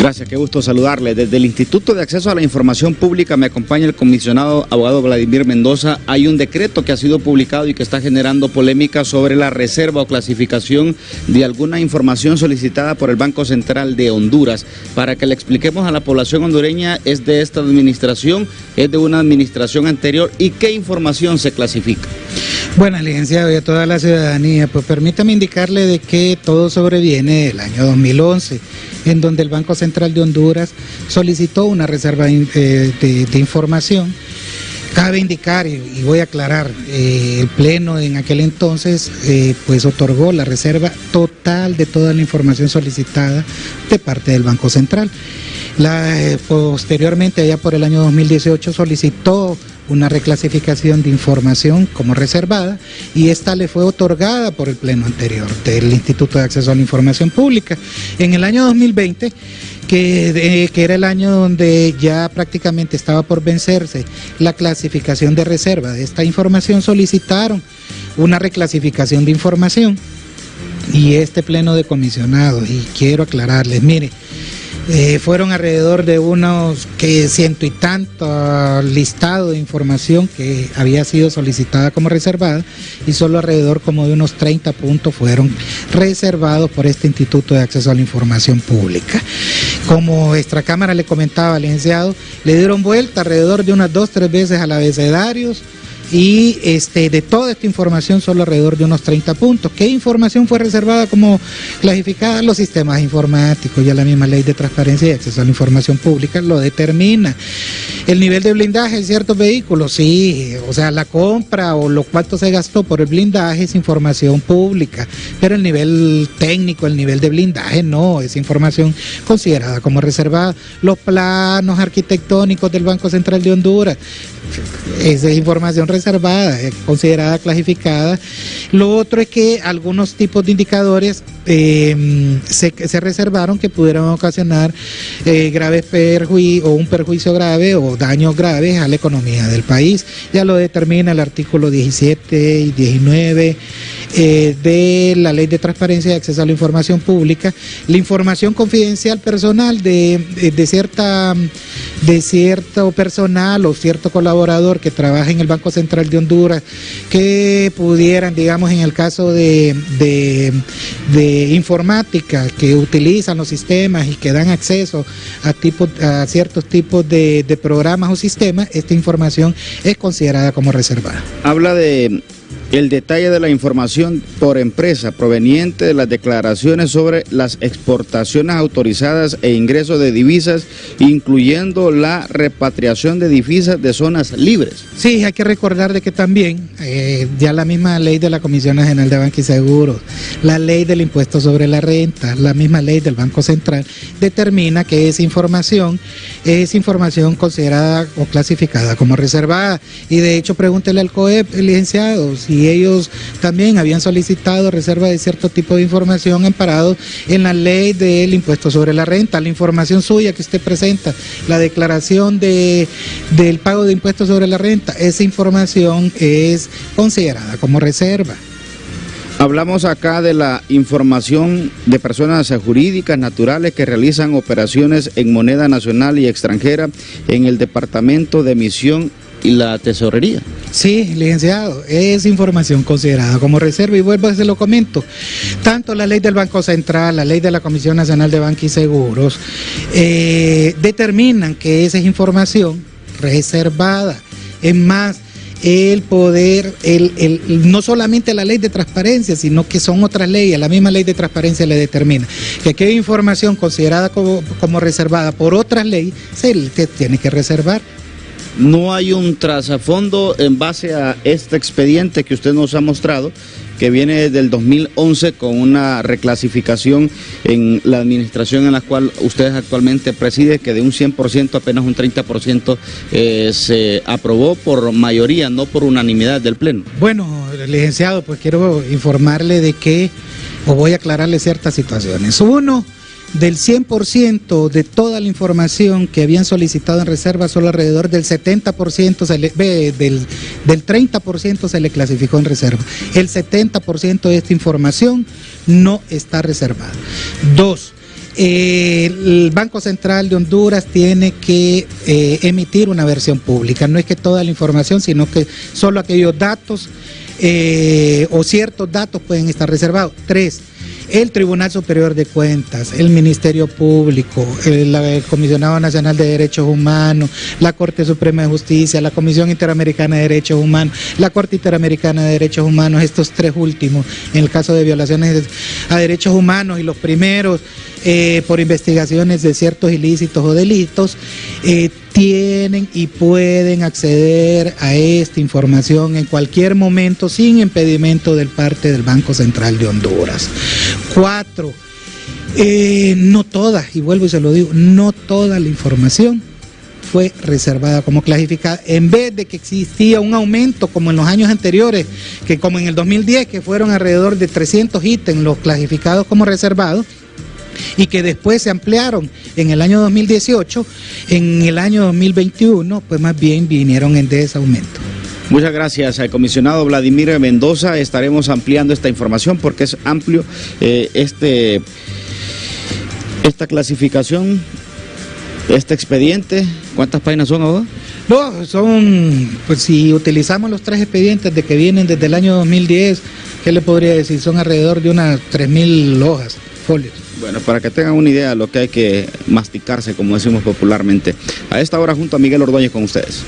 Gracias, qué gusto saludarle. Desde el Instituto de Acceso a la Información Pública me acompaña el comisionado abogado Vladimir Mendoza. Hay un decreto que ha sido publicado y que está generando polémica sobre la reserva o clasificación de alguna información solicitada por el Banco Central de Honduras. Para que le expliquemos a la población hondureña, ¿es de esta administración, es de una administración anterior y qué información se clasifica? Bueno, licenciado, y a toda la ciudadanía, pues permítame indicarle de que todo sobreviene del año 2011, en donde el Banco Central de Honduras solicitó una reserva de información. Cabe indicar, y voy a aclarar, el Pleno en aquel entonces pues otorgó la reserva total de toda la información solicitada de parte del Banco Central. Posteriormente, allá por el año 2018, solicitó una reclasificación de información como reservada y esta le fue otorgada por el Pleno anterior del Instituto de Acceso a la Información Pública. En el año 2020, que era el año donde ya prácticamente estaba por vencerse la clasificación de reserva de esta información, solicitaron una reclasificación de información y este Pleno de comisionados, y quiero aclararles, mire, fueron alrededor de unos ciento y tanto listado de información que había sido solicitada como reservada y solo alrededor como de unos 30 puntos fueron reservados por este Instituto de Acceso a la Información Pública. Como extracámara le comentaba al licenciado, le dieron vuelta alrededor de unas 2-3 veces al abecedarios y de toda esta información solo alrededor de unos 30 puntos. ¿Qué información fue reservada como clasificada? Los sistemas informáticos, ya la misma Ley de Transparencia y Acceso a la Información Pública lo determina. El nivel de blindaje de ciertos vehículos, sí, o sea, la compra o lo cuánto se gastó por el blindaje es información pública, pero el nivel técnico, el nivel de blindaje no, es información considerada como reservada. Los planos arquitectónicos del Banco Central de Honduras, esa es información reservada, considerada clasificada. Lo otro es que algunos tipos de indicadores se reservaron que pudieran ocasionar graves perjuicios o un perjuicio grave o daños graves a la economía del país. Ya lo determina el artículo 17 y 19 de la Ley de Transparencia y Acceso a la Información Pública. La información confidencial personal de cierto personal o cierto colaborador que trabaja en el Banco Central de Honduras, que pudieran, digamos, en el caso de informática, que utilizan los sistemas y que dan acceso a ciertos tipos de programas o sistemas, esta información es considerada como reservada. Habla de el detalle de la información por empresa proveniente de las declaraciones sobre las exportaciones autorizadas e ingresos de divisas, incluyendo la repatriación de divisas de zonas libres. Sí, hay que recordar de que también ya la misma ley de la Comisión Nacional de Banca y Seguros, la ley del impuesto sobre la renta, la misma ley del Banco Central, determina que esa información es información considerada o clasificada como reservada. Y de hecho, pregúntele al COEP, licenciado, si ellos también habían solicitado reserva de cierto tipo de información amparado en la ley del impuesto sobre la renta. La información suya que usted presenta, la declaración del pago de impuestos sobre la renta, esa información es considerada como reserva. Hablamos acá de la información de personas jurídicas naturales que realizan operaciones en moneda nacional y extranjera en el Departamento de Emisión y la Tesorería. Sí, licenciado, es información considerada como reserva y vuelvo a se lo comento. Tanto la ley del Banco Central, la ley de la Comisión Nacional de Banca y Seguros determinan que esa es información reservada. Es más, el poder, no solamente la ley de transparencia, sino que son otras leyes, la misma ley de transparencia le determina que aquella información considerada como reservada por otras leyes se tiene que reservar. No hay un trasfondo en base a este expediente que usted nos ha mostrado, que viene desde el 2011 con una reclasificación en la administración en la cual ustedes actualmente presiden, que de un 100% apenas un 30% se aprobó por mayoría, no por unanimidad del Pleno. Bueno, licenciado, pues quiero informarle de que, o voy a aclararle ciertas situaciones. Uno, del 100% de toda la información que habían solicitado en reserva, solo alrededor del 70% del 30% se le clasificó en reserva. El 70% de esta información no está reservada. Dos, el Banco Central de Honduras tiene que emitir una versión pública. No es que toda la información, sino que solo aquellos datos o ciertos datos pueden estar reservados. 3. El Tribunal Superior de Cuentas, el Ministerio Público, el Comisionado Nacional de Derechos Humanos, la Corte Suprema de Justicia, la Comisión Interamericana de Derechos Humanos, la Corte Interamericana de Derechos Humanos, estos 3 últimos, en el caso de violaciones a derechos humanos, y los primeros por investigaciones de ciertos ilícitos o delitos, tienen y pueden acceder a esta información en cualquier momento sin impedimento del parte del Banco Central de Honduras. 4. No toda, y vuelvo y se lo digo, no toda la información fue reservada como clasificada. En vez de que existía un aumento como en los años anteriores, que como en el 2010, que fueron alrededor de 300 ítems los clasificados como reservados, y que después se ampliaron en el año 2018, en el año 2021, pues más bien vinieron en desaumento. Muchas gracias al comisionado Vladimir Mendoza. Estaremos ampliando esta información porque es amplio esta clasificación, este expediente. ¿Cuántas páginas son, abogado? No, son, pues si utilizamos los 3 expedientes de que vienen desde el año 2010, ¿qué le podría decir? Son alrededor de unas 3.000 hojas, folios. Bueno, para que tengan una idea de lo que hay que masticarse, como decimos popularmente. A esta hora junto a Miguel Ordóñez con ustedes.